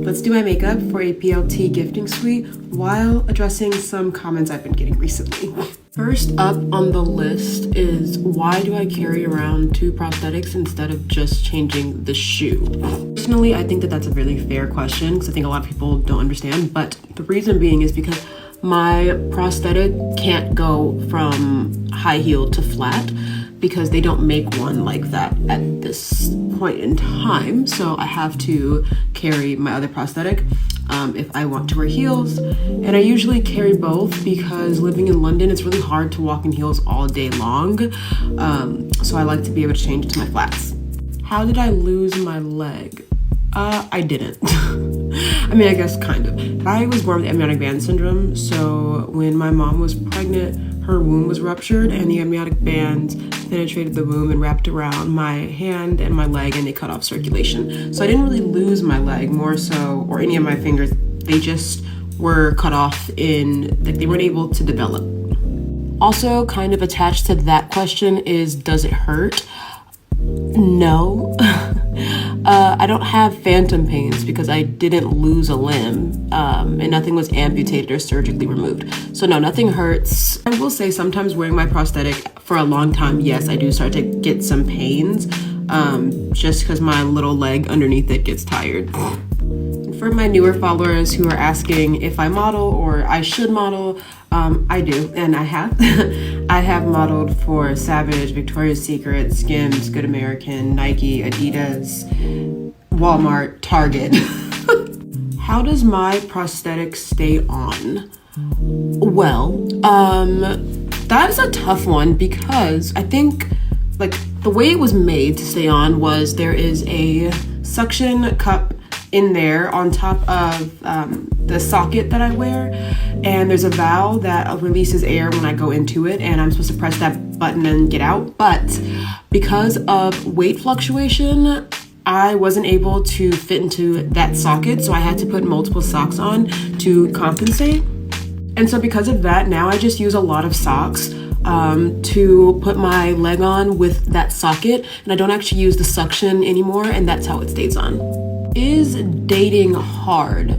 let's do my makeup for a PLT gifting suite while addressing some comments I've been getting recently. First up on the list is, why do I carry around 2 prosthetics instead of just changing the shoe? Personally, I think that that's a really fair question because I think a lot of people don't understand, but the reason being is because my prosthetic can't go from high heel to flat because they don't make one like that at this point in time. So I have to carry my other prosthetic if I want to wear heels. And I usually carry both because living in London, it's really hard to walk in heels all day long. So I like to be able to change it to my flats. How did I lose my leg? I didn't. I mean, I guess kind of. I was born with amniotic band syndrome, so when my mom was pregnant, her womb was ruptured and the amniotic bands penetrated the womb and wrapped around my hand and my leg, and they cut off circulation. So I didn't really lose my leg, more so, or any of my fingers. They just were cut off like they weren't able to develop. Also, kind of attached to that question is, does it hurt? No. I don't have phantom pains because I didn't lose a limb, and nothing was amputated or surgically removed. So no, nothing hurts. I will say sometimes wearing my prosthetic for a long time, yes, I do start to get some pains, just because my little leg underneath it gets tired. For my newer followers who are asking if I model or I should model, I do, and I have. I have modeled for Savage, Victoria's Secret, Skims, Good American, Nike, Adidas, Walmart, Target. How does my prosthetic stay on? Well, that is a tough one because I think like the way it was made to stay on was there is a suction cup in there on top of the socket that I wear, and there's a valve that releases air when I go into it, and I'm supposed to press that button and get out. But because of weight fluctuation, I wasn't able to fit into that socket, so I had to put multiple socks on to compensate. And so because of that, now I just use a lot of socks to put my leg on with that socket, and I don't actually use the suction anymore, and that's how it stays on. Is dating hard?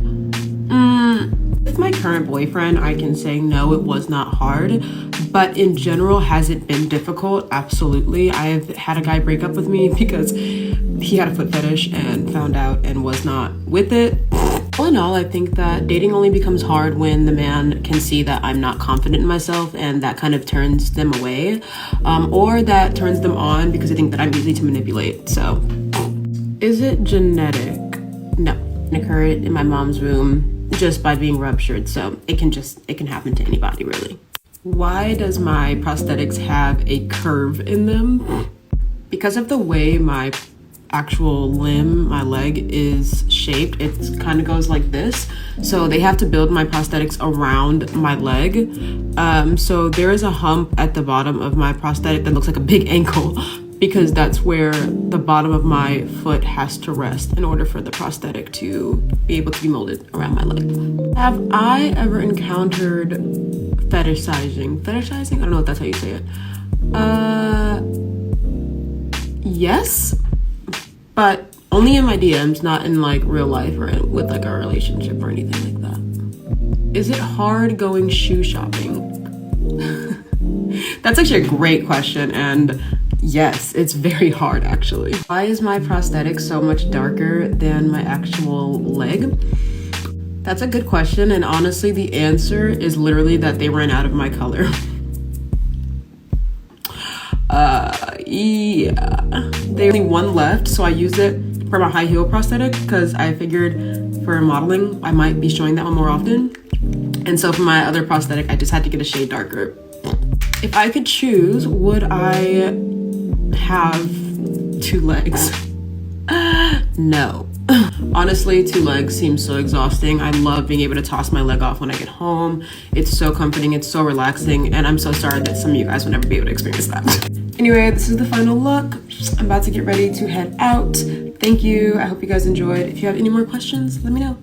With my current boyfriend, I can say no, it was not hard. But in general, has it been difficult? Absolutely. I've had a guy break up with me because he had a foot fetish and found out and was not with it. All in all, I think that dating only becomes hard when the man can see that I'm not confident in myself, and that kind of turns them away, or that turns them on because they think that I'm easy to manipulate. So, is it genetic? No. It occurred in my mom's womb just by being ruptured, so it can happen to anybody, really. Why does my prosthetics have a curve in them? Because of the way my actual limb, my leg, is shaped, it kind of goes like this. So they have to build my prosthetics around my leg. So there is a hump at the bottom of my prosthetic that looks like a big ankle, because that's where the bottom of my foot has to rest in order for the prosthetic to be able to be molded around my leg. Have I ever encountered fetishizing? Fetishizing? I don't know if that's how you say it. Yes, but only in my DMs, not in like real life or with like a relationship or anything like that. Is it hard going shoe shopping? That's actually a great question, and yes, it's very hard actually. Why is my prosthetic so much darker than my actual leg? That's a good question, and honestly the answer is literally that they ran out of my color. Yeah. There's only one left, so I used it for my high heel prosthetic because I figured for modeling I might be showing that one more often. And so for my other prosthetic, I just had to get a shade darker. If I could choose, would I have 2 legs? No. Honestly, 2 legs seems so exhausting. I love being able to toss my leg off when I get home. It's so comforting, it's so relaxing, and I'm so sorry that some of you guys will never be able to experience that. Anyway, this is the final look. I'm about to get ready to head out. Thank you. I hope you guys enjoyed. If you have any more questions, let me know.